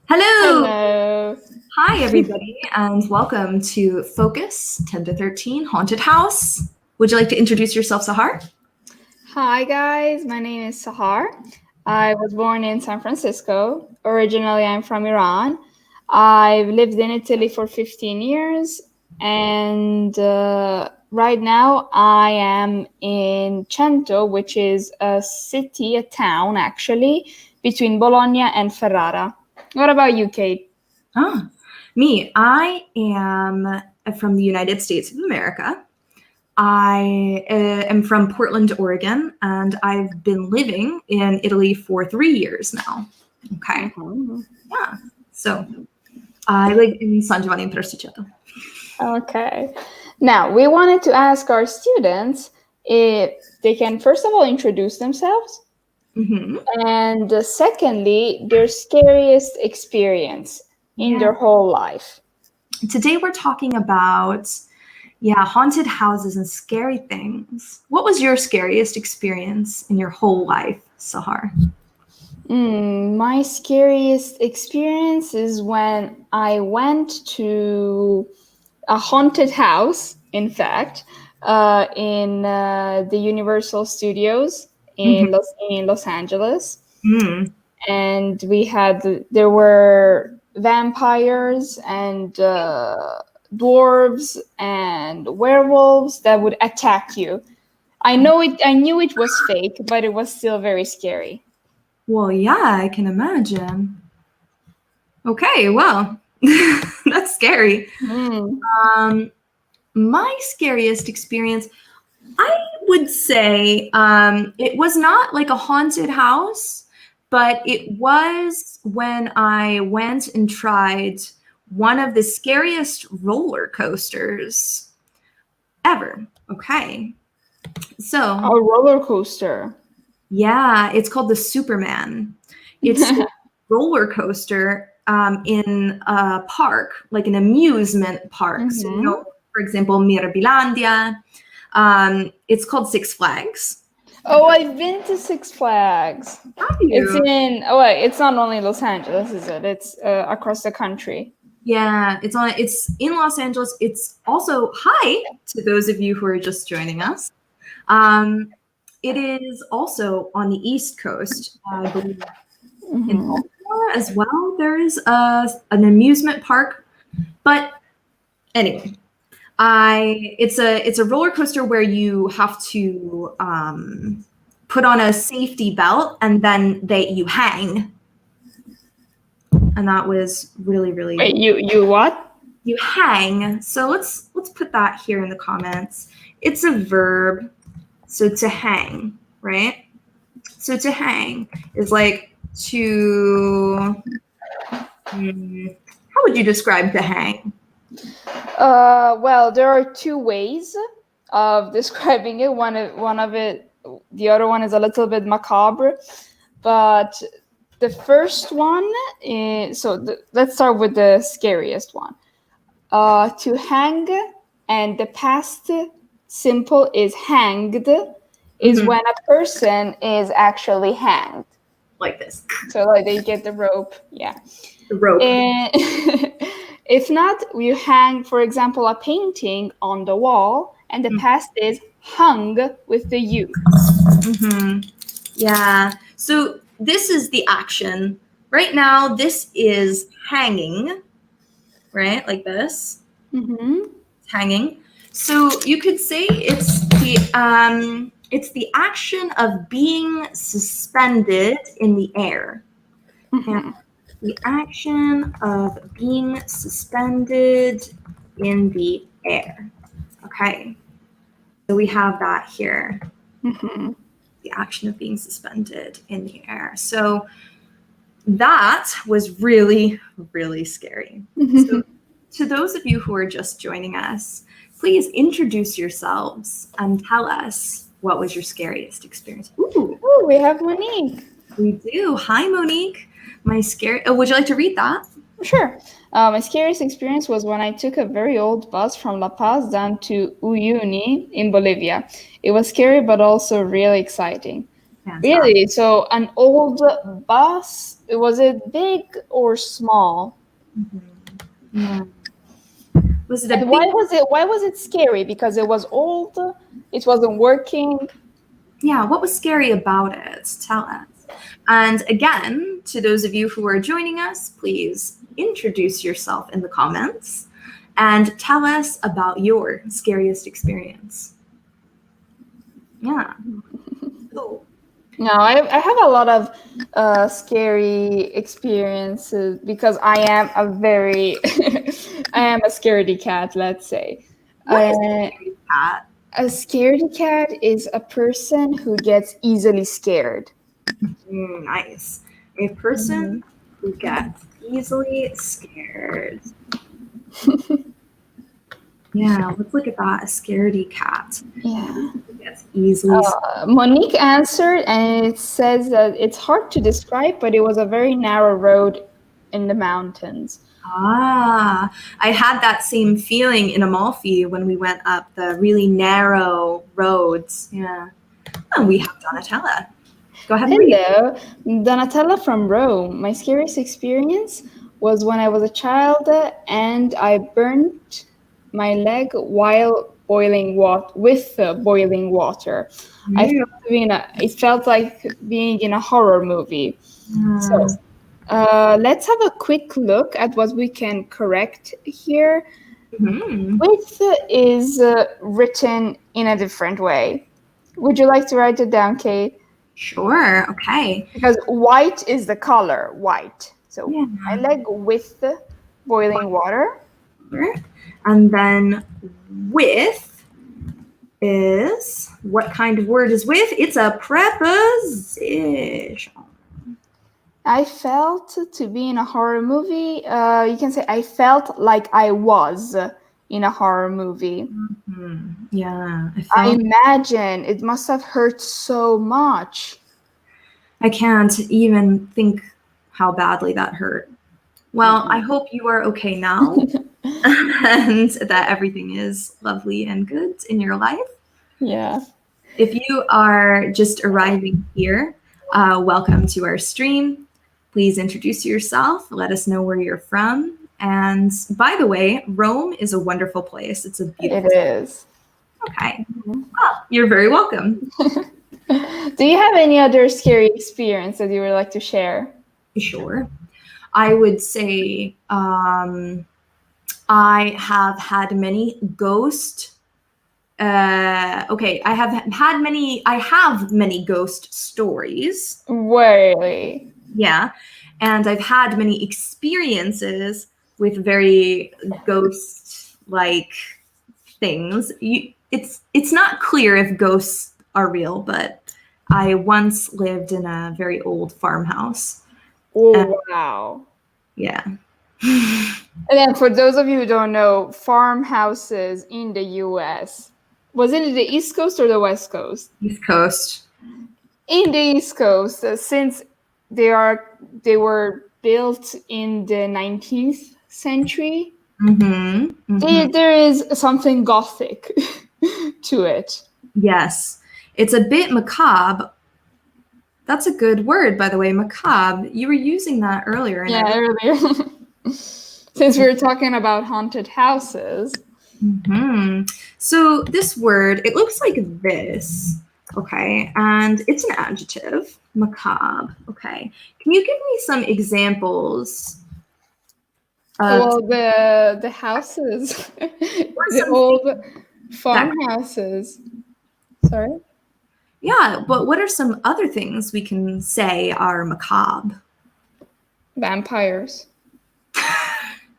Hello! Hello. Hi, everybody, and welcome to Focus 10 to 13 Haunted House. Would you like to introduce yourself, Sahar? Hi, guys. My name is Sahar. I was born in San Francisco. Originally, I'm from Iran. I've lived in Italy for 15 years, and right now I am in Cento, which is a city, a town actually, between Bologna and Ferrara. What about you, Kate? Ah, me. I am from the United States of America. I am from Portland, Oregon, and I've been living in Italy for 3 years now. Okay. Mhm. Yeah. So I live in San Giovanni in Prestigiato. Okay. Now, we wanted to ask our students if they can, first of all, introduce themselves, Hmm. and secondly, their scariest experience in Yeah. their whole life. Today we're talking about, yeah, haunted houses and scary things. What was your scariest experience in your whole life, Sahar? My scariest experience is when I went to a haunted house, in fact, in the Universal Studios Hmm. in Los Angeles. Mm. And there were vampires and dwarves and werewolves that would attack you. I knew it was fake, but it was still very scary. Well, yeah, I can imagine. Okay, well, that's scary. Hmm. Um, my scariest experience, I would say, it was not like a haunted house, but it was when I went and tried one of the scariest roller coasters ever. Okay. A So, roller coaster. yeah, it's called the Superman. It's a roller coaster in a park, like an amusement park. So, Hmm. for example, Mirabilandia. It's called Six Flags. Oh, I've been to Six Flags. Have you? Wait, it's not only Los Angeles, is it? It's across the country. Yeah, it's in Los Angeles. It's also hi to those of you who are just joining us. Um, it is also on the East Coast, I believe in Hmm. Baltimore as well. There is an amusement park, but anyway, I it's a roller coaster where you have to put on a safety belt and then you hang, and that was really Wait, you what? you hang. So let's put that here in the comments. It's a verb, so to hang, right? So to hang is like to. How would you describe to hang? Well, there are two ways of describing it. One of it, the other one is a little bit macabre, but the first one is let's start with the scariest one. To hang, and the past simple is hanged, is Mhm. when a person is actually hanged. Like this, So like they get the rope, yeah. the rope. And if not, you hang, for example, a painting on the wall, and the past is hung with the U. Hmm. Yeah. So this is the action. Right now, this is hanging, right? Like this, Mm-hmm. hanging. So you could say it's the action of being suspended in the air. And Mm-hmm. the action of being suspended in the air. Okay. So we have that here. Mm-hmm. The action of being suspended in the air. So that was really scary. So, to those of you who are just joining us, please introduce yourselves and tell us what was your scariest experience. Ooh, Oh, we have Monique. we do. Hi, Monique. My scary. Oh, would you like to read that? Sure. My scariest experience was when I took a very old bus from La Paz down to Uyuni in Bolivia. It was scary, but also really exciting. Fantastic. Really? So an old bus, was it big or small? Yeah. Was it a And big? why was it scary? Because it was old, it wasn't working. Yeah, what was scary about it? Tell us. And again, to those of you who are joining us, please introduce yourself in the comments and tell us about your scariest experience. Yeah. Cool. No, I have a lot of scary experiences because I am a very I am a scaredy cat, let's say. What is Uh, a scary cat? a scaredy cat is a person who gets easily scared. Nice. A person who gets easily scared. Yeah, let's look at that. A scaredy cat. Yeah. Who gets easily scared. Monique answered, and it says that it's hard to describe, but it was a very narrow road in the mountains. Ah, I had that same feeling in Amalfi when we went up the really narrow roads. Yeah. Oh, we have Donatella. Go ahead and read. Hello, Donatella from Rome. My scariest experience was when I was a child and I burnt my leg while boiling boiling water. It felt like being in a horror movie. So let's have a quick look at what we can correct here. With is written in a different way. Would you like to write it down, Kate? Sure. Okay. Because white is the color, white. So Yeah. my leg with the boiling water. And then with is, what kind of word is with? It's a preposition. I felt to be in a horror movie. You can say I felt like I was in a horror movie. Yeah. I imagine it must have hurt so much. I can't even think how badly that hurt. Well, I hope you are okay now and that everything is lovely and good in your life. Yeah. If you are just arriving here, welcome to our stream. Please introduce yourself. Let us know where you're from. And by the way, Rome is a wonderful place. It's a beautiful It is. Okay. Well, you're very welcome. Do you have any other scary experience that you would like to share? Sure. I would say I have had many ghost. I have many ghost stories. Really? Yeah. And I've had many experiences with very ghost-like things. It's not clear if ghosts are real, but I once lived in a very old farmhouse. Oh, wow. Yeah. And then for those of you who don't know, farmhouses in the US, was it the East Coast or the West Coast? East Coast. In the East Coast, since they were built in the 19th century, there is something gothic to it. Yes. It's a bit macabre. That's a good word, by the way, macabre. You were using that earlier. Earlier. Since we were talking about haunted houses. So this word, it looks like this, okay? And it's an adjective, macabre, okay? Can you give me some examples? Well, the houses, the old farmhouses. Sorry? Yeah, but what are some other things we can say are macabre? Vampires.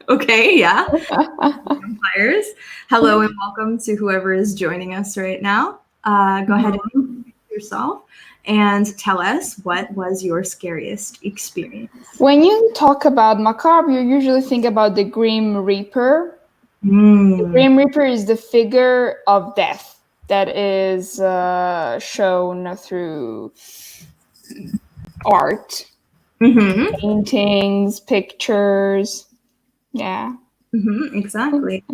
Okay, yeah. Vampires. Hello and welcome to whoever is joining us right now. Go ahead and introduce yourself and tell us what was your scariest experience. When you talk about macabre, you usually think about the Grim Reaper. The Grim Reaper is the figure of death that is shown through art, paintings, pictures. Yeah. Exactly.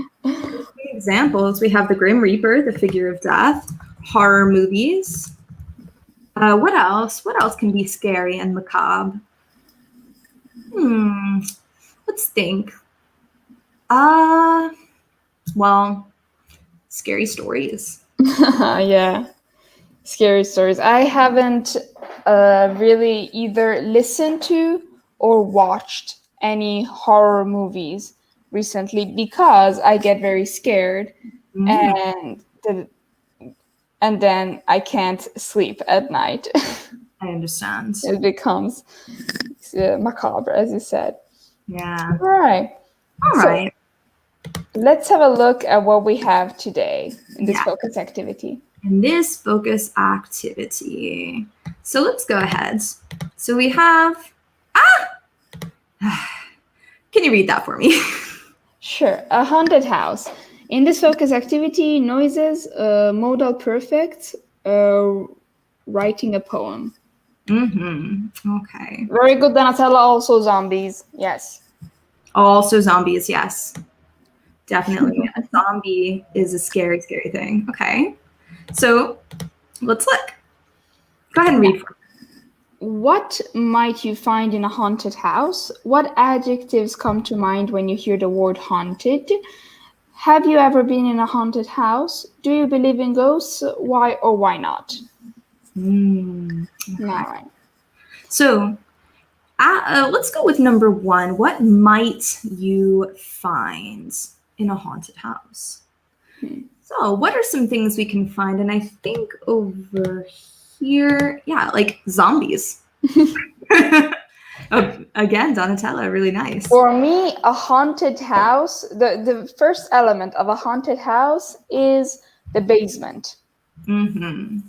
Examples, we have the Grim Reaper, the figure of death, horror movies, What else? What else can be scary and macabre? Let's think. Well, scary stories. Yeah, scary stories. I haven't really either listened to or watched any horror movies recently because I get very scared and then I can't sleep at night. I understand. It becomes macabre, as you said. Yeah. All right. All right. Let's have a look at what we have today in this Yeah. focus activity. In this focus activity. So let's go ahead. So we have, can you read that for me? Sure. A haunted house. In this focus activity, noises, modal perfect, writing a poem. Okay. Very good, Donatella. Also zombies. Yes. Also zombies, yes. Definitely. A zombie is a scary, scary thing. Okay. So let's look. Go ahead and read. What might you find in a haunted house? What adjectives come to mind when you hear the word haunted? Have you ever been in a haunted house? Do you believe in ghosts? Why or why not? Okay. All right. So let's go with number one. What might you find in a haunted house? So what are some things we can find? And I think over here, yeah, like zombies. Again, Donatella, really nice. For me, a haunted house, the first element of a haunted house is the basement. Okay.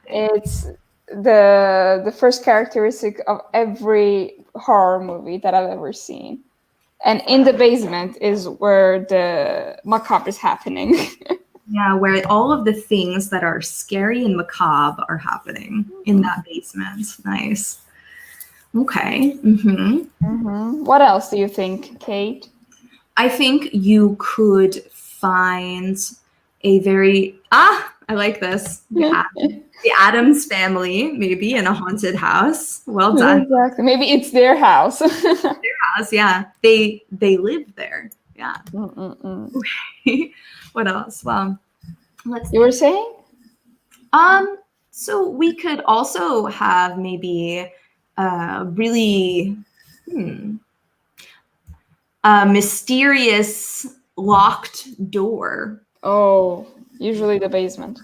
It's the first characteristic of every horror movie that I've ever seen. And in the basement is where the macabre is happening. Yeah, where all of the things that are scary and macabre are happening in that basement. Nice. Okay. What else do you think, Kate? I think you could find a very I like this. The Addams Family, maybe in a haunted house. Well done. Exactly. Maybe it's their house. House, yeah. They live there. Yeah. What else? Well, You were saying? So we could also have maybe really a mysterious locked door. Oh, usually the basement.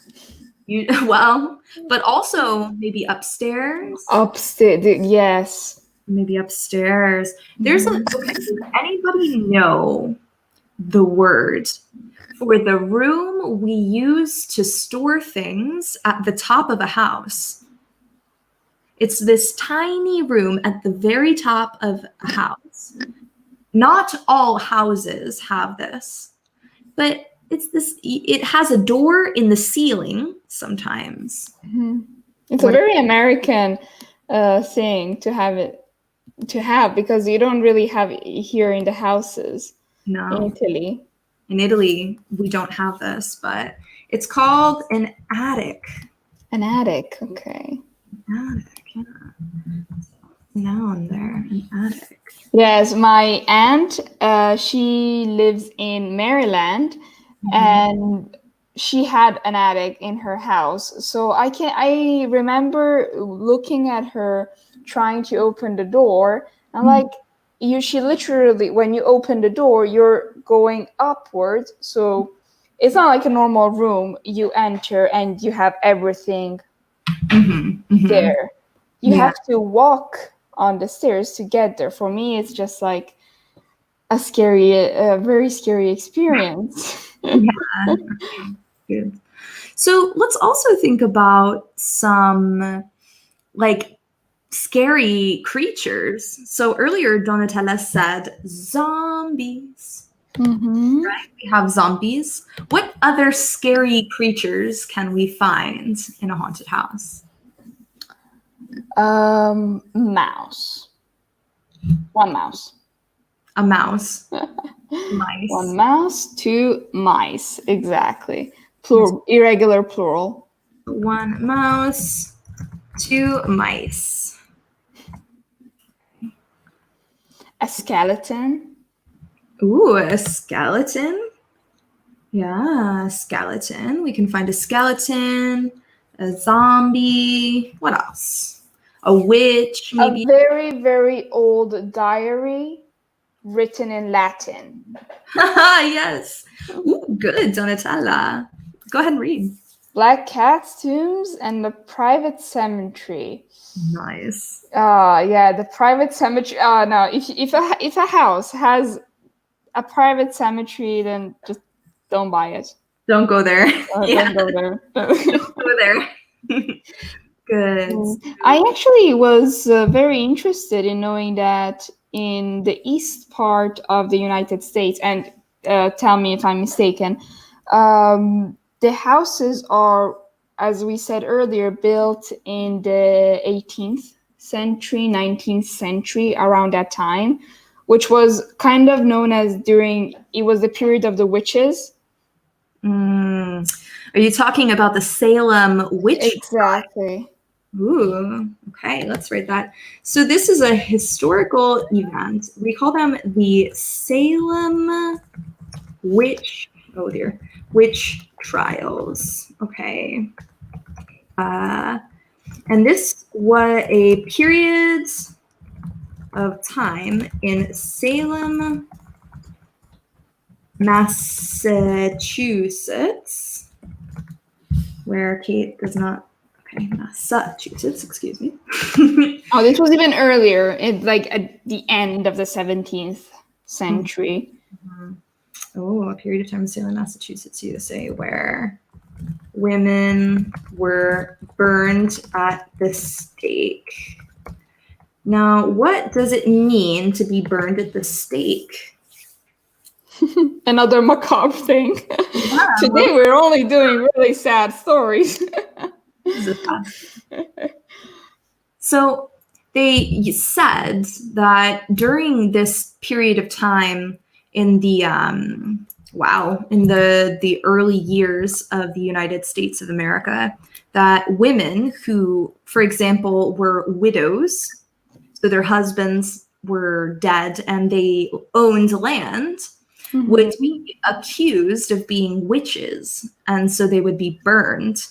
Well, but also maybe upstairs. Upstairs, yes. Maybe upstairs. There's okay, does anybody know the word for the room we use to store things at the top of a house? It's this tiny room at the very top of a house. Not all houses have this, but it's this. It has a door in the ceiling sometimes. It's a very American thing to have because you don't really have it here in the houses. No. In Italy. In Italy, we don't have this, but it's called an attic. An attic, okay. Attic, yeah. Noun there, an attic. Yes, my aunt, she lives in Maryland, and she had an attic in her house. So I remember looking at her trying to open the door, and like she literally, when you open the door, you're going upwards. So it's not like a normal room. You enter and you have everything there. You have to walk on the stairs to get there. For me, it's just like a very scary experience. Yeah. Good. So let's also think about some like scary creatures. So earlier, Donatella said zombies. Right? We have zombies. What other scary creatures can we find in a haunted house? Mouse. One mouse. A mouse. Mice. One mouse, two mice. Exactly. Plural, irregular plural. One mouse, 2 mice. A skeleton. Ooh, a skeleton. Yeah, a skeleton. We can find a skeleton, a zombie. What else? A witch, maybe. A very, very old diary written in Latin. Yes. Ooh, good, Donatella. Go ahead and read. Black cats' tombs and the private cemetery. Nice. Yeah, the private cemetery. No, if a house has a private cemetery, then just don't buy it. Don't go there. Don't go there. Don't go there. Good. I actually was very interested in knowing that in the east part of the United States, and tell me if I'm mistaken, the houses are, as we said earlier, built in the 18th century, 19th century, around that time, which was kind of known as it was the period of the witches. Are you talking about the Salem witch? Exactly. Ooh, okay, let's write that. So this is a historical event. We call them the Salem witch trials. Okay. And this was a period of time in Salem, Massachusetts, where Kate does not. Okay, Massachusetts, excuse me. Oh, this was even earlier, at the end of the 17th century. Mm-hmm. Oh, a period of time in Salem, Massachusetts, USA, where women were burned at the stake. Now, what does it mean to be burned at the stake? Another macabre thing. Yeah, today we're only doing really sad stories. So they said that during this period of time in the the early years of the United States of America, that women who, for example, were widows, so their husbands were dead and they owned land, would be accused of being witches, and so they would be burned.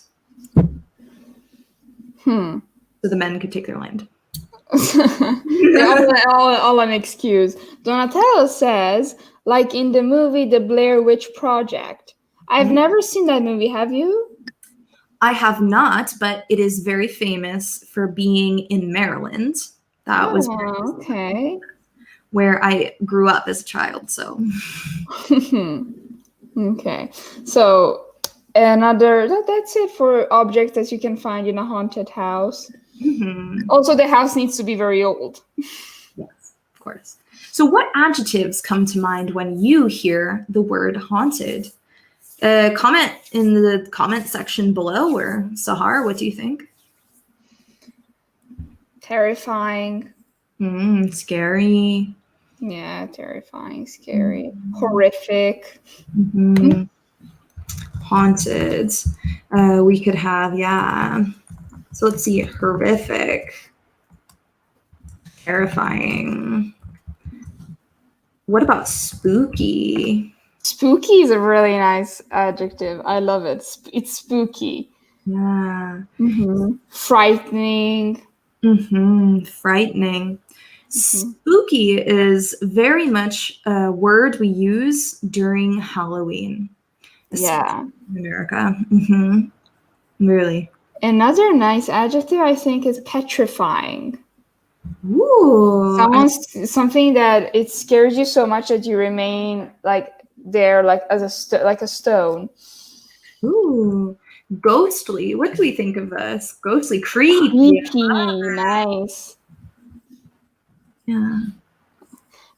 So the men could take their land. all an excuse. Donatello says, like in the movie The Blair Witch Project. I've never seen that movie. Have you? I have not, but it is very famous for being in Maryland. That was okay. Where I grew up as a child. So okay. So that's it for objects that you can find in a haunted house. Also, the house needs to be very old. Yes, of course. So what adjectives come to mind when you hear the word haunted? Comment in the comment section below, or Sahar, what do you think? Terrifying. Scary. Yeah, terrifying, scary, horrific. Haunted. We could have, so let's see, horrific, terrifying. What about spooky? Spooky is a really nice adjective. I love it. It's spooky. Yeah. Frightening. Frightening. Spooky is very much a word we use during Halloween. Yeah. In America. Really. Another nice adjective, I think, is petrifying. Ooh. Something that it scares you so much that you remain like there, like as a stone. Ooh. Ghostly. What do we think of this? Ghostly. Creepy. Nice. Yeah.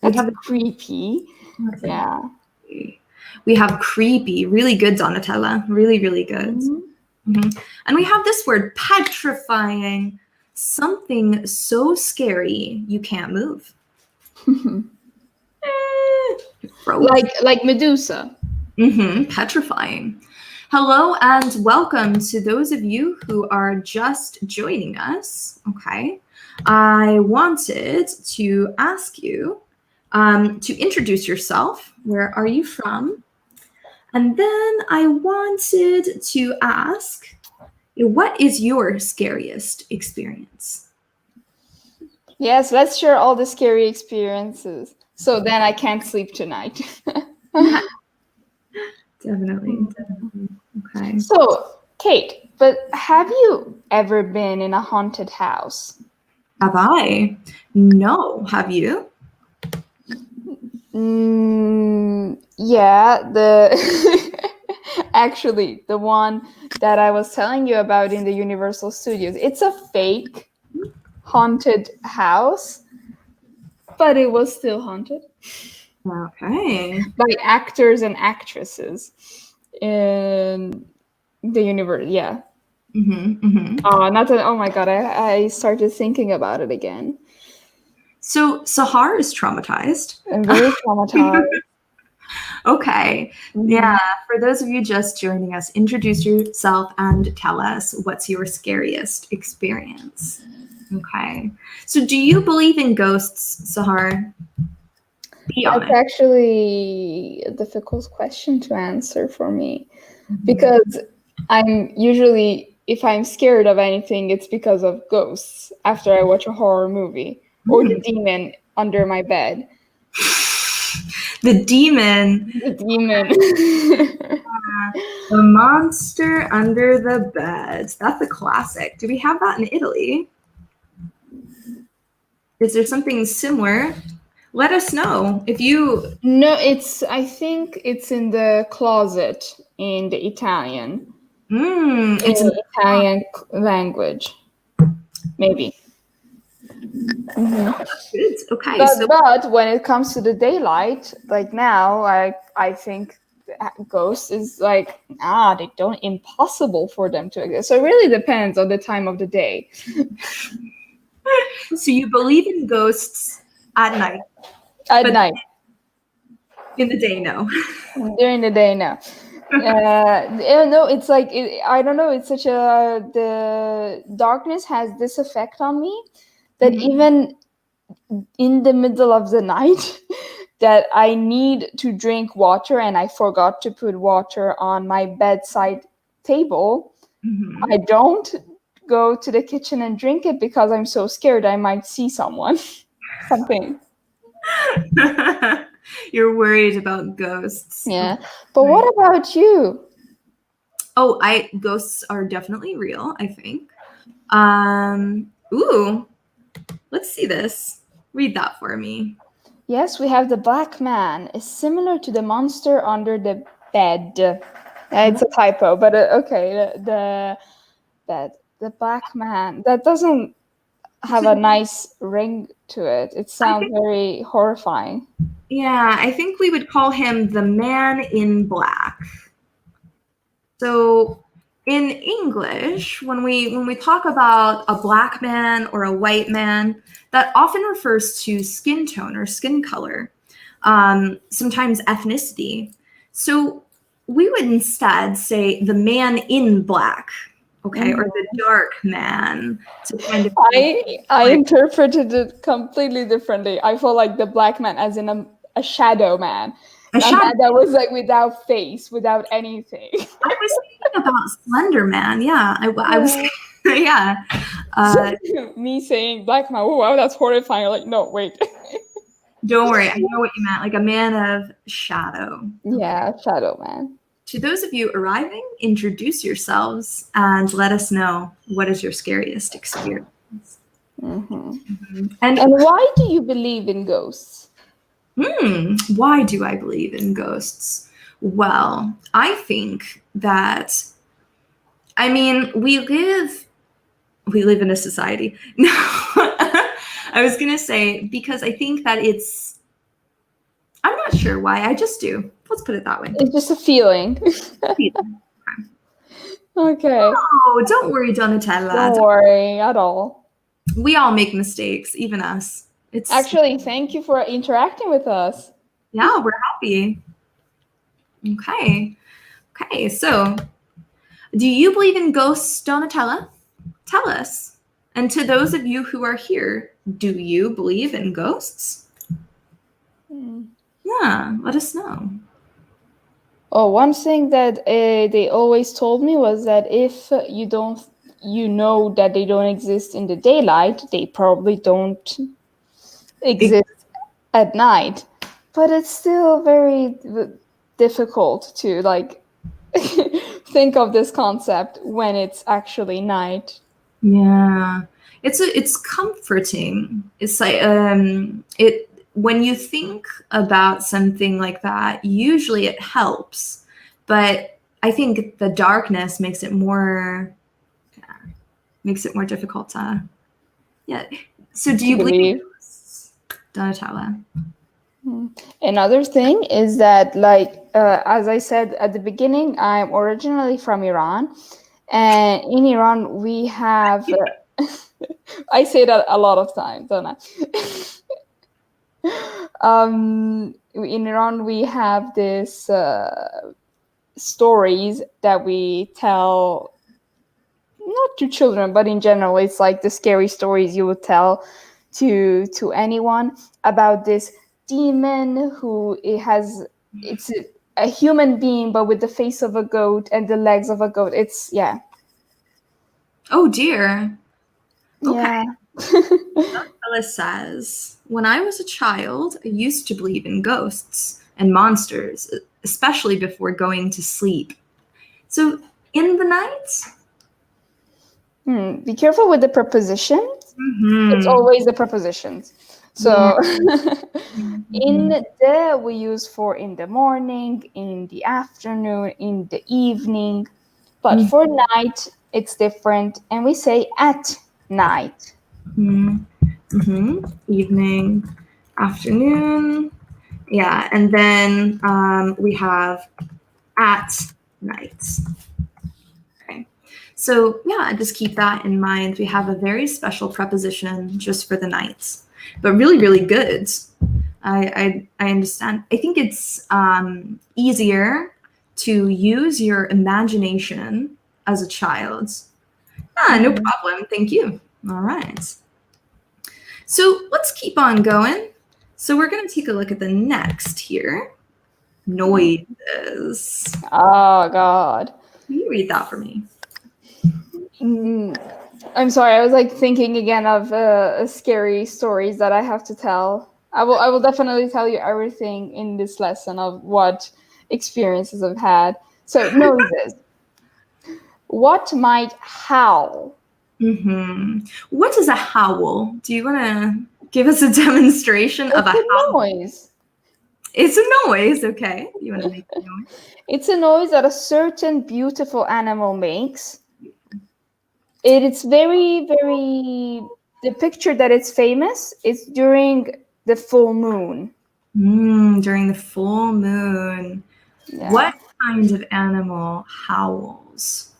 That's creepy. Yeah. We have creepy. Really good, Donatella. Really, really good. And we have this word, petrifying. Something so scary you can't move. Like Medusa. Petrifying. Hello and welcome to those of you who are just joining us. Okay. I wanted to ask you to introduce yourself. Where are you from? And then I wanted to ask, what is your scariest experience? Yes, let's share all the scary experiences. So then I can't sleep tonight. Definitely. Okay. So, Kate, but have you ever been in a haunted house? Have I? No. Have you? Yeah, actually the one that I was telling you about in the Universal Studios. It's a fake haunted house, but it was still haunted Okay. by actors and actresses in the universe. Yeah. Oh my god, I started thinking about it again. So Sahar is traumatized. I'm very traumatized. Okay. Yeah. For those of you just joining us, introduce yourself and tell us what's your scariest experience. Okay. So do you believe in ghosts, Sahar? Be That's honest. actually a difficult question to answer for me because I'm usually, if I'm scared of anything, it's because of ghosts after I watch a horror movie or the demon under my bed. The demon. The demon. The monster under the bed. That's a classic. Do we have that in Italy? Is there something similar? Let us know if you. No, I think it's in the closet in the Italian. It's In the Italian language, maybe. good. Okay. But when it comes to the daylight, like now, I think ghosts is like they don't impossible for them to exist. So it really depends on the time of the day. So you believe in ghosts at night? At night. In the day, no. During the day, no. No, it's like I don't know. It's such the darkness has this effect on me that even in the middle of the night that I need to drink water and I forgot to put water on my bedside table. I don't go to the kitchen and drink it because I'm so scared I might see something. You're worried about ghosts. Yeah. But what about you? Oh, ghosts are definitely real, I think. Ooh. Let's see this. Read that for me. Yes, we have the black man is similar to the monster under the bed. It's a typo, but okay. The black man that doesn't have a nice ring to it. It sounds very horrifying. Yeah, I think we would call him the man in black. So in English, when we talk about a black man or a white man, that often refers to skin tone or skin color, sometimes ethnicity. So we would instead say the man in black, okay, or the dark man. To kind of I interpreted it completely differently. I feel like the black man as in a shadow man. That was like without face, without anything. I was thinking about Slender Man. Yeah, I was. Yeah. Me saying black man. Oh, wow, that's horrifying. Like, no, wait. Don't worry. I know what you meant. Like a man of shadow. Yeah, shadow man. To those of you arriving, introduce yourselves and let us know what is your scariest experience. And why do you believe in ghosts? Why do I believe in ghosts? Well, I think that, I mean, we live in a society. No, I was going to say, because I think that I'm not sure why, I just do. Let's put it that way. It's just a feeling. Okay. Oh, don't worry, Donatella. Don't worry at all. We all make mistakes, even us. Actually, thank you for interacting with us. Yeah, we're happy. Okay. So Do you believe in ghosts, Donatella? Tell us. And to those of you who are here, do you believe in ghosts? Yeah, let us know. Oh, one thing that they always told me was that if you know that they don't exist in the daylight, they probably don't exist at night. But it's still very difficult to like think of this concept when it's actually night. Yeah, it's comforting. It's like it when you think about something like that, usually it helps, but I think the darkness makes it more difficult to yeah. So do you believe in ghosts, Donatella? Another thing is that, like, as I said at the beginning, I'm originally from Iran, and in Iran we have. I say that a lot of times, don't I? In Iran we have this stories that we tell, not to children, but in general, it's like the scary stories you would tell to anyone about this demon who it's a human being but with the face of a goat and the legs of a goat. It's yeah. Oh dear. Okay. Yeah. Ella says, when I was a child, I used to believe in ghosts and monsters, especially before going to sleep. So, in the night? Be careful with the prepositions. It's always the prepositions. So in the we use for in the morning, in the afternoon, in the evening. But for night, it's different. And we say at night. Evening, afternoon. Yeah, and then we have at night. Okay. So yeah, just keep that in mind. We have a very special preposition just for the nights, but really, really good. I understand. I think it's easier to use your imagination as a child. No problem. Thank you. All right. So let's keep on going. So we're going to take a look at the next here. Noises. Oh, God. Can you read that for me? I'm sorry. I was like thinking again of scary stories that I have to tell. I will definitely tell you everything in this lesson of what experiences I've had. So noises. What might howl? What is a howl? Do you want to give us a demonstration of a howl? Noise. It's a noise, okay. You want to make a noise? It's a noise that a certain beautiful animal makes. It's very, very. The picture that it's famous is during the full moon. During the full moon. Yeah. What kind of animal howls?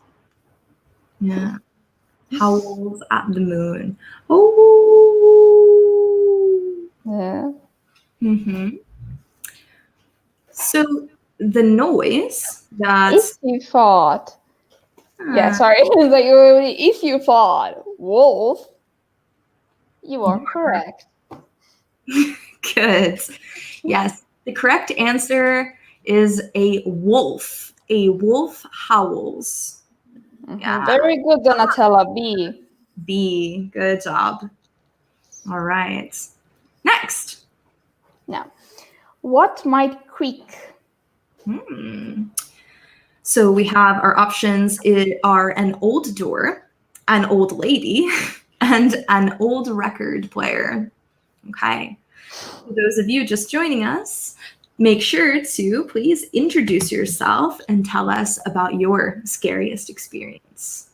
Yeah. Howls at the moon. Oh. Yeah. So the noise that If you thought, yeah, sorry, like if you thought wolf, you are correct. Good. Yes, the correct answer is a wolf. A wolf howls. Yeah. Very good, Donatella. B. B. Good job. All right. Next. Now, what might creak? So we have our options are an old door, an old lady, and an old record player. Okay. For those of you just joining us, make sure to please introduce yourself and tell us about your scariest experience.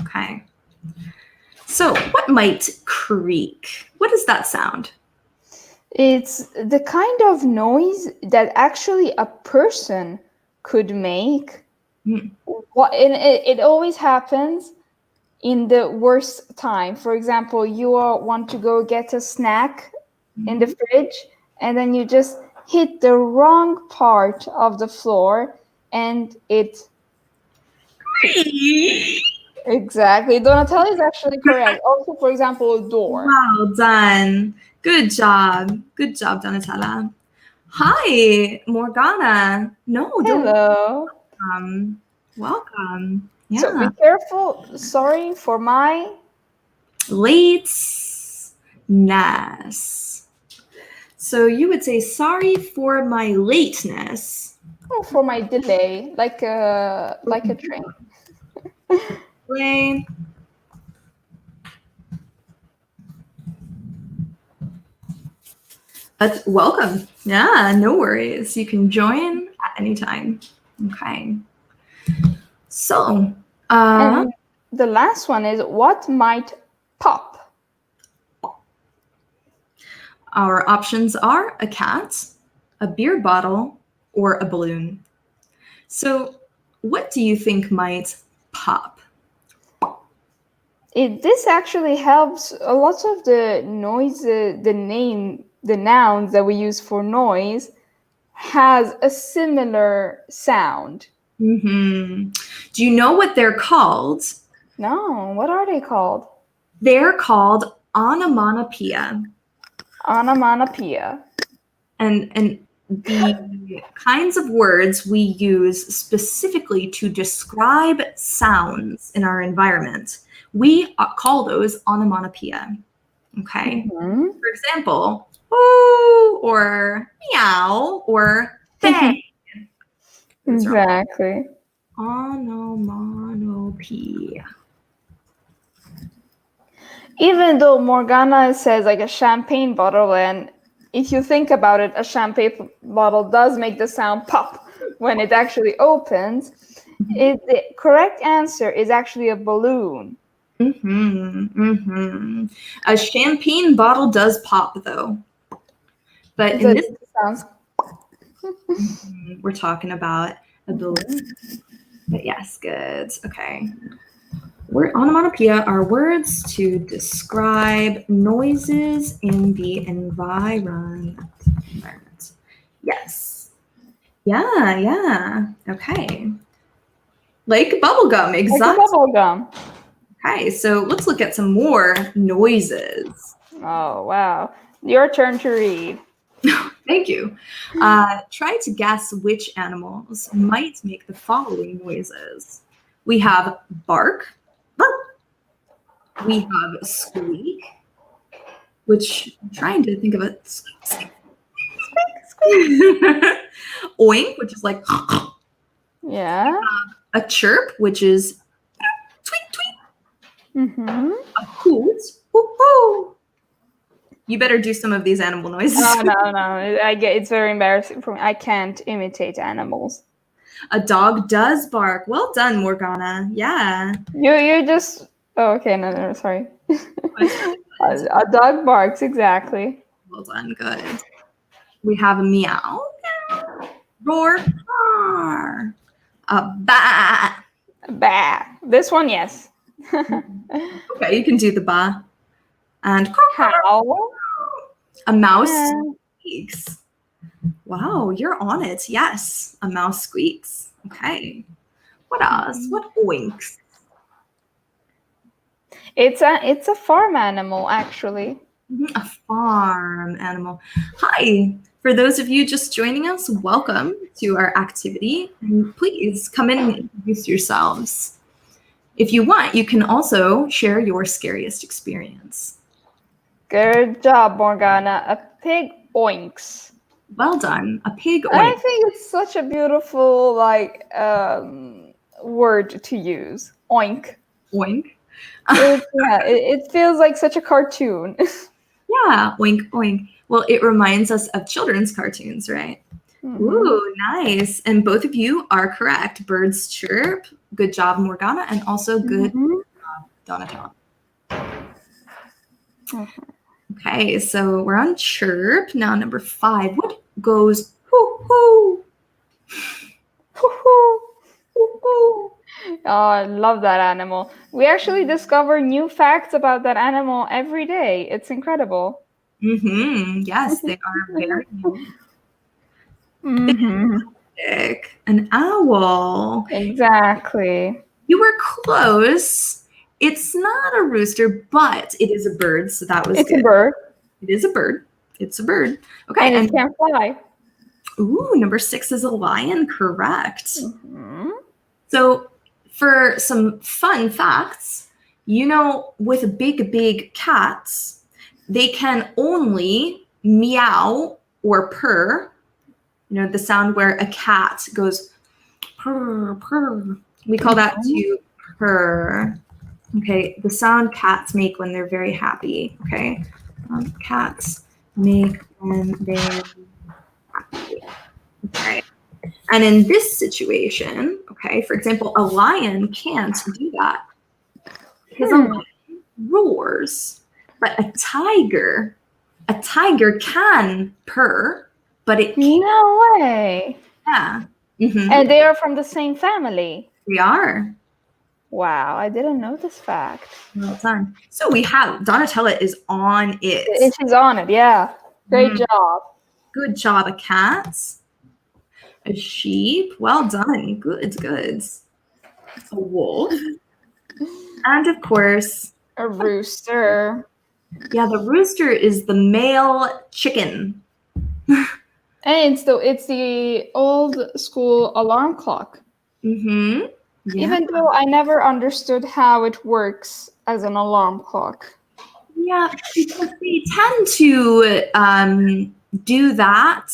Okay. So what might creak? What does that sound? It's the kind of noise that actually a person could make. It always happens in the worst time. For example, you want to go get a snack in the fridge, and then you just hit the wrong part of the floor, and it Exactly. Donatella is actually correct. Also, for example, a door. Well done. Good job. Good job, Donatella. Hi, Morgana. No, don't. Hello. Welcome. So be Yeah. careful. Sorry for my. Lateness. So you would say, sorry for my lateness. Oh, for my delay, like a train. Play. Welcome. Yeah, no worries. You can join at any time. Okay. So, And the last one is what might pop? our options are a cat, a beer bottle, or a balloon. So, what do you think might pop? This actually helps a lot of the noise, the nouns that we use for noise has a similar sound. Do you know what they're called? No, what are they called? They're called onomatopoeia. Onomatopoeia. And the kinds of words we use specifically to describe sounds in our environment, we call those onomatopoeia. Okay. Mhm. For example, ooh, or meow, or bang. Those are Exactly. onomatopoeia. Even though Morgana says like a champagne bottle, and if you think about it, a champagne bottle does make the sound pop when it actually opens. The correct answer is actually a balloon. A champagne bottle does pop though. But in this, sounds. we're talking about a balloon. But yes, good. Okay. Onomatopoeia are words to describe noises in the environment. Yes. Yeah. Okay. Like bubblegum, exactly. Like a bubble gum. Okay, so let's look at some more noises. Oh, wow. Your turn to read. Thank you. Try to guess which animals might make the following noises. We have bark. We have squeak, which I'm trying to think of a squeak. Oink, which is like Yeah. a chirp, which is tweet tweet. Mm-hmm. A hoot, hoo hoo. You better do some of these animal noises. Oh, no. It's very embarrassing for me. I can't imitate animals. A dog does bark. Well done, Morgana. Yeah. You just. Oh, okay. No, sorry. A dog barks, exactly. Well done. Good. We have a meow, roar, roar, a ba. Bah. This one, yes. Okay, you can do the ba. And Howl. a mouse squeaks. Wow, you're on it. Yes, a mouse squeaks. Okay. What else? What oinks? It's a farm animal, actually. A farm animal. Hi. For those of you just joining us, welcome to our activity. And please come in and introduce yourselves. If you want, you can also share your scariest experience. Good job, Morgana. A pig oinks. Well done. A pig oink. I think it's such a beautiful word to use. Oink. Oink. It feels like such a cartoon. Yeah, oink, oink. Well, it reminds us of children's cartoons, right? Mm-hmm. Ooh, nice. And both of you are correct. Birds chirp. Good job, Morgana. And also good job, Donatella. Okay, so we're on chirp. Now, number 5. What goes hoo-hoo? Hoo-hoo. Hoo-hoo. Oh, I love that animal. We actually discover new facts about that animal every day. It's incredible. Yes, they are very new. An owl. Exactly. You were close. It's not a rooster, but it is a bird, so that was It's good. a bird. It is a bird. It's a bird. Okay, And it can fly. ooh, number 6 is a lion, correct. Mhm. So for some fun facts, with big cats, they can only meow or purr. The sound where a cat goes purr, purr. We call that to purr. Okay, the sound cats make when they're very happy. Okay, cats make when they're happy. Okay. And in this situation, okay, for example, a lion can't do that because a lion roars, but a tiger can purr, but it can't. No way. Yeah. Mhm. And they are from the same family. We are. Wow, I didn't know this fact. Well done. So we have Donatella is on it. She's on it, yeah. Great job. Good job, a cat. A sheep. Well done. Good. A wolf. And of course, A rooster. yeah, the rooster is the male chicken. And it's the old school alarm clock. Mm-hmm. Yeah. Even though I never understood how it works as an alarm clock. Yeah, because they tend to do that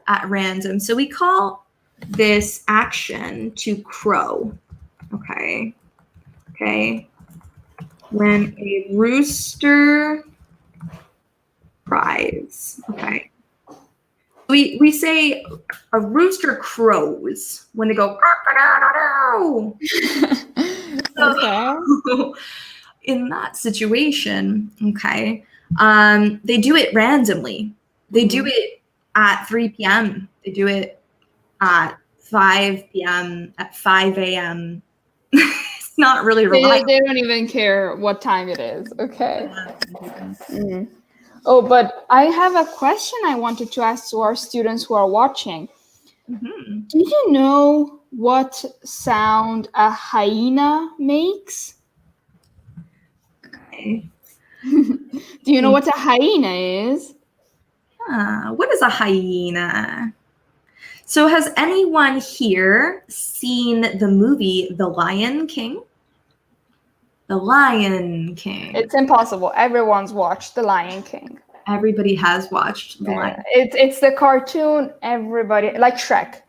at random. So we call this action to crow. Okay. When a rooster cries. Okay. We say a rooster crows when they go. Okay. So, in that situation, okay, they do it randomly. They do it at 3 p.m. They do it at 5 p.m. at 5 a.m. It's not really reliable. They don't even care what time it is. Okay. Oh, but I have a question I wanted to ask to our students who are watching. Mm-hmm. Do you know what sound a hyena makes? Okay. Do you know what a hyena is? What is a hyena? So has anyone here seen the movie The Lion King? The Lion King. It's impossible. Everyone's watched The Lion King. Everybody has watched The Lion King. It's the cartoon everybody, like Shrek.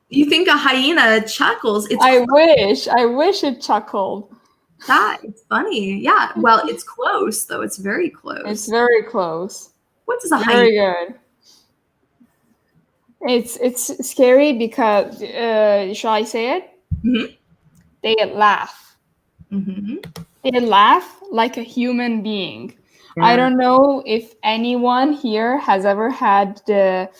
You think a hyena chuckles? I wish it chuckled. It's funny. Yeah. Well, it's close though. It's very close. It's very close. What is a hyena? Very good. It's scary because shall I say it? Mm-hmm. They laugh. Mm-hmm. They laugh like a human being. Yeah. I don't know if anyone here has ever had a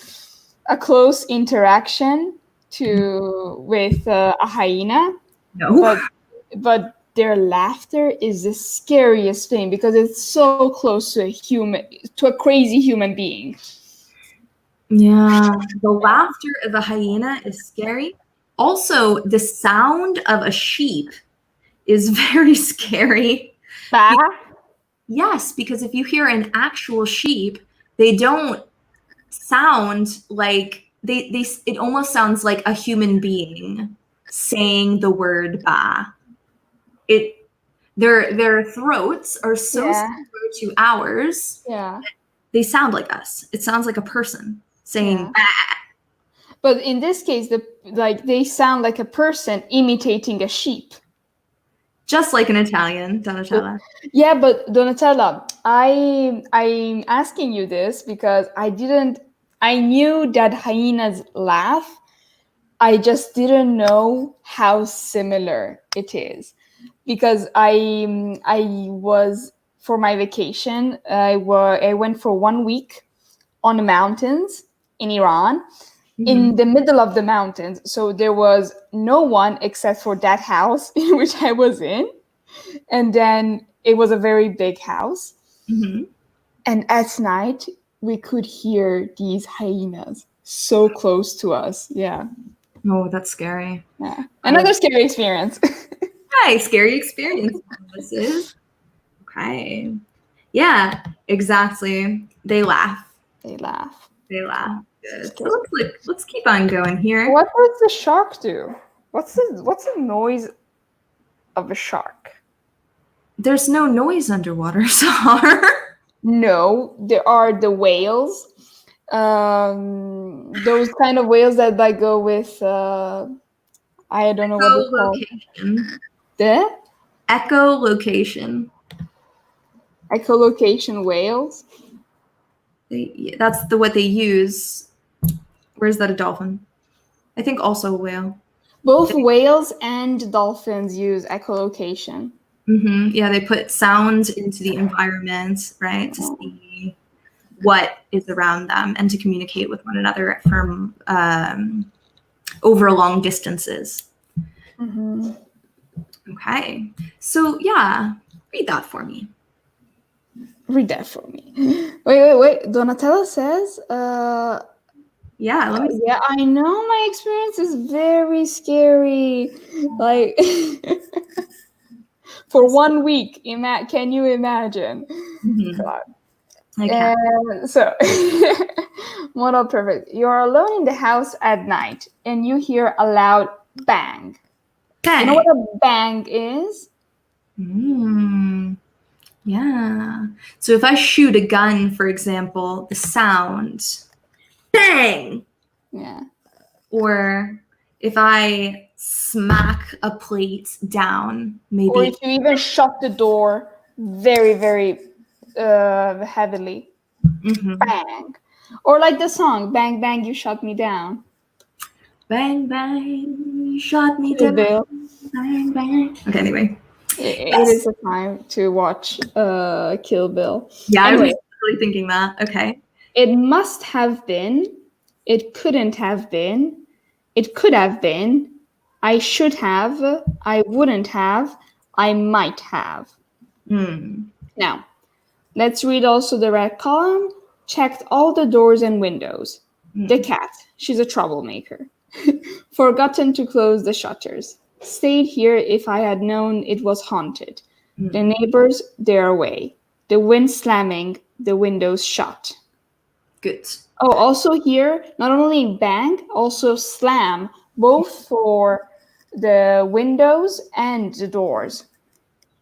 close interaction with a hyena. No. But their laughter is the scariest thing because it's so close to a crazy human being. Yeah, the laughter of a hyena is scary. Also, the sound of a sheep is very scary. Yes, because if you hear an actual sheep, they don't sound like it almost sounds like a human being saying the word ba. Their throats are so similar to ours. Yeah. They sound like us. It sounds like a person saying ba. But in this case, they sound like a person imitating a sheep. Just like an Italian, Donatella. Yeah, but Donatella, I'm asking you this because I knew that hyenas laugh. I just didn't know how similar it is. Because I was, for my vacation, I went for 1 week on the mountains in Iran, in the middle of the mountains. So there was no one except for that house in which I was in. And then it was a very big house. Mm-hmm. And at night, we could hear these hyenas so close to us. Yeah. Oh, that's scary. Yeah. Another scary experience. Hi, scary experience. This is okay. Yeah, exactly. They laugh. They laugh. They laugh. Good. So let's keep on going here. What does the shark do? What's the noise of a shark? There's no noise underwater, Sahar. No, there are the whales. Those kind of whales that like go with I don't know what it's called. Echolocation. The Echolocation. echolocation whales. That's what they use. Or is that a dolphin? I think also a whale. Both whales and dolphins use echolocation. Yeah, they put sound into the environment, right, to see what is around them and to communicate with one another from over long distances. Okay, so yeah, read that for me. Read that for me. Wait. Donatella says, yeah, let me see. Yeah, I know my experience is very scary. Like, for 1 week, can you imagine? God. Okay. So, model perfect. You're alone in the house at night and you hear a loud bang. Bang. You know what a bang is? Yeah. So if I shoot a gun, for example, the sound, bang. Yeah. Or if I smack a plate down, maybe. Or if you even shut the door very, very heavily. Bang. Or like the song, Bang Bang, You Shut Me Down. Bang Bang, You Shut Me Kill Down. Bill. Bang Bang. Okay, anyway. It is a time to watch Kill Bill. Yeah, anyway, I was really thinking that. Okay. It must have been. It couldn't have been. It could have been. I should have. I wouldn't have. I might have. Now, let's read also the red column. Checked all the doors and windows. The cat, she's a troublemaker. Forgotten to close the shutters. Stayed here if I had known it was haunted. The neighbors, they're away. The wind slamming, the windows shut. Good. Oh, also here, not only bang, also slam, both for the windows and the doors.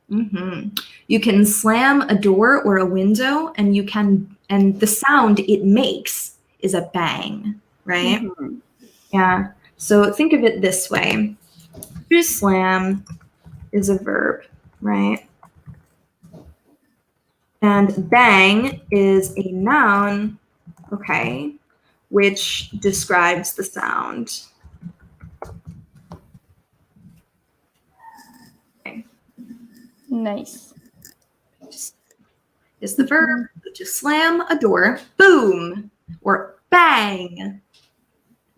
You can slam a door or a window, and the sound it makes is a bang, right? Yeah. So think of it this way. To slam is a verb, right? And bang is a noun, okay, which describes the sound. Okay. Nice. Is the verb to slam a door, boom, or bang.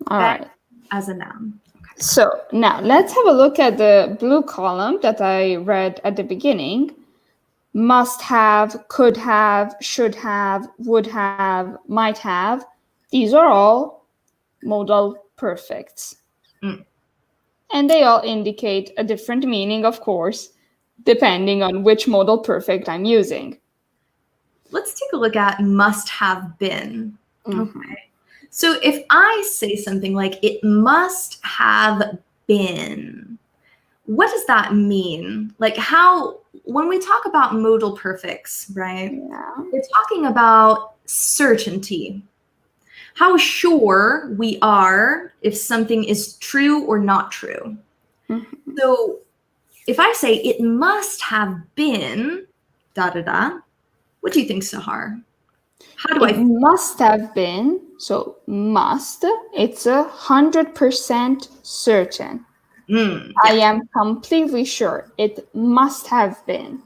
All right. As a noun. Okay. So now let's have a look at the blue column that I read at the beginning. Must have, could have, should have, would have, might have. These are all modal perfects. And they all indicate a different meaning, of course, depending on which modal perfect I'm using. Let's take a look at must have been. Okay. So if I say something like, it must have been, what does that mean? Like when we talk about modal perfects, right? Yeah. We're talking about certainty. How sure we are if something is true or not true. So if I say it must have been what do you think, Sahar? How do it must have been, so must, it's 100% certain. I am completely sure it must have been.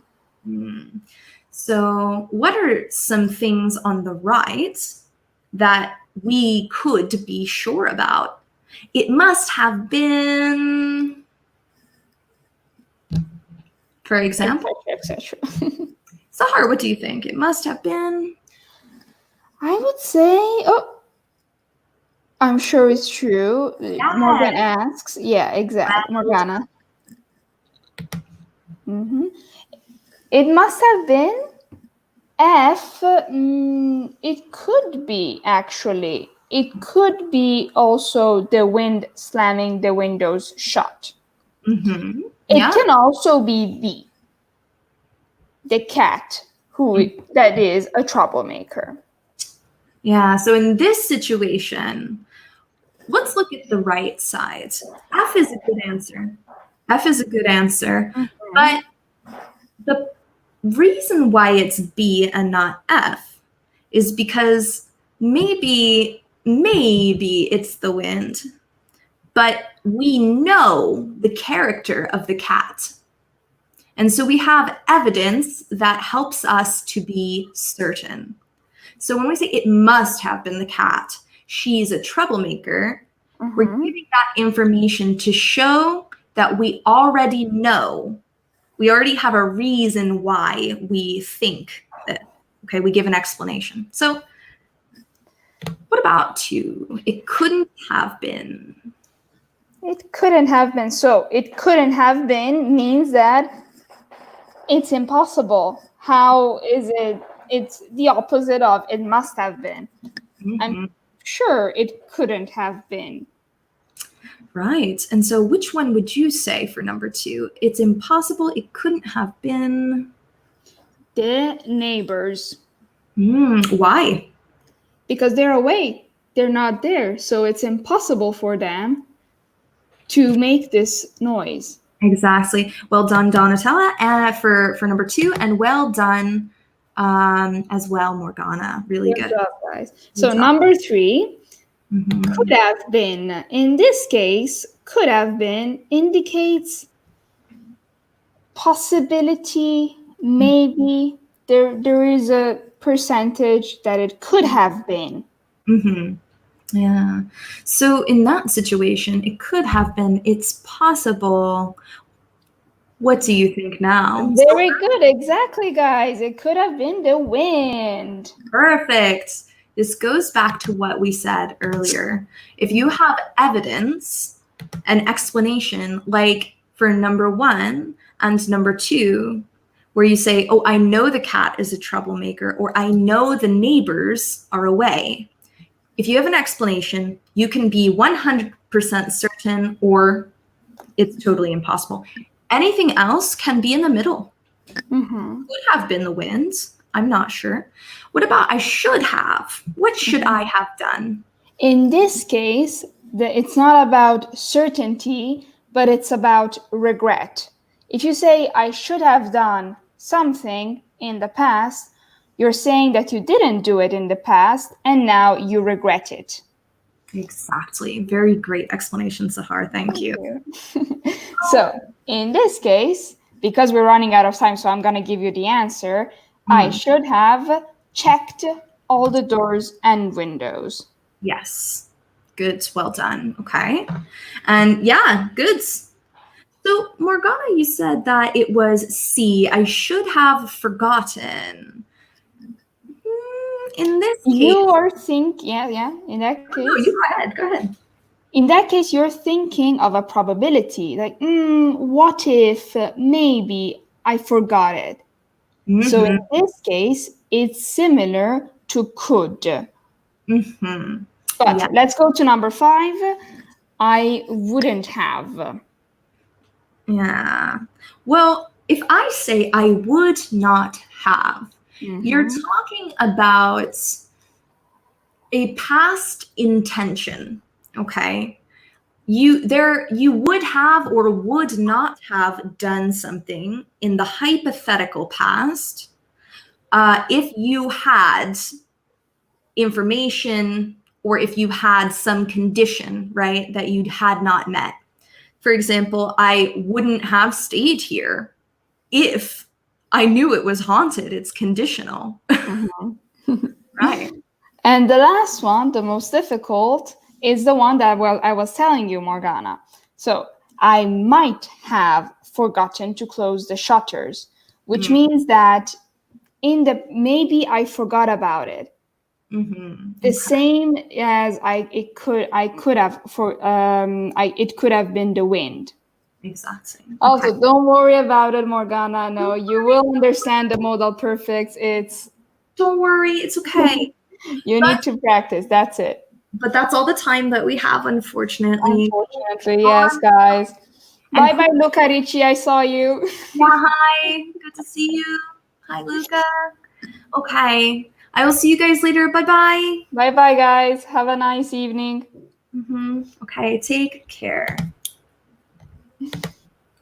So what are some things on the right that we could be sure about? It must have been, for example. Etc. Sahar, what do you think? It must have been? I would say, I'm sure it's true. Morgan Yes. asks. Yeah, exactly. Morgana. hmm It must have been F. It could be actually. It could be also the wind slamming the windows shut. Mm-hmm. It Yeah. can also be B, the cat, who that is a troublemaker. Yeah. So in this situation, let's look at the right side. F is a good answer. F is a good answer. But the reason why it's B and not F is because maybe it's the wind, but we know the character of the cat. And so we have evidence that helps us to be certain. So when we say it must have been the cat, she's a troublemaker, we're giving that information to show that we already know. We already have a reason why we think that. Okay, we give an explanation. So what about 2? It couldn't have been. It couldn't have been. So it couldn't have been means that it's impossible. How is it? It's the opposite of it must have been. I'm sure it couldn't have been. Right. And so which one would you say for number 2? It's impossible. It couldn't have been. The neighbors. Why? Because they're away. They're not there. So it's impossible for them to make this noise. Exactly. Well done, Donatella, for number 2, and well done as well, Morgana. Really good. Good job, guys. So number 3, could have been. In this case, could have been indicates possibility, maybe. There is a percentage that it could have been. Yeah. So in that situation, it could have been, it's possible. What do you think now? Very good. Exactly, guys. It could have been the wind. Perfect. This goes back to what we said earlier. If you have evidence, an explanation, like for number 1 and number 2, where you say, oh, I know the cat is a troublemaker, or I know the neighbors are away. If you have an explanation, you can be 100% certain, or it's totally impossible. Anything else can be in the middle. Could have been the wind. I'm not sure. What about I should have? What should I have done? In this case, it's not about certainty, but it's about regret. If you say, I should have done something in the past, you're saying that you didn't do it in the past, and now you regret it. Exactly. Very great explanation, Sahar. Thank you. So in this case, because we're running out of time, so I'm going to give you the answer. I should have checked all the doors and windows. Yes. Good. Well done. Okay. And yeah, good. So Morgana, you said that it was C. I should have forgotten. In this case, you are thinking, in that case. No, you go ahead. In that case, you're thinking of a probability, like, what if maybe I forgot it? So in this case, it's similar to could. But let's go to number 5. I wouldn't have. Yeah. Well, if I say I would not have, you're talking about a past intention, okay? You would have or would not have done something in the hypothetical past if you had information or if you had some condition, right, that you had not met. For example, I wouldn't have stayed here if I knew it was haunted. It's conditional. Right. And the last one, the most difficult, is the one that I was telling you, Morgana. So I might have forgotten to close the shutters, which means that maybe I forgot about it. The same as it could have been the wind. Exactly. Also, Okay. don't worry about it, Morgana. No, you will understand the modal perfects. Don't worry, it's okay. You need to practice. That's it. But that's all the time that we have, unfortunately. Unfortunately, yes, guys. And Bye bye, Luca Ricci. I saw you. yeah, hi. Good to see you. Hi, Luca. Okay. I will see you guys later. Bye bye. Bye bye, guys. Have a nice evening. Okay, take care.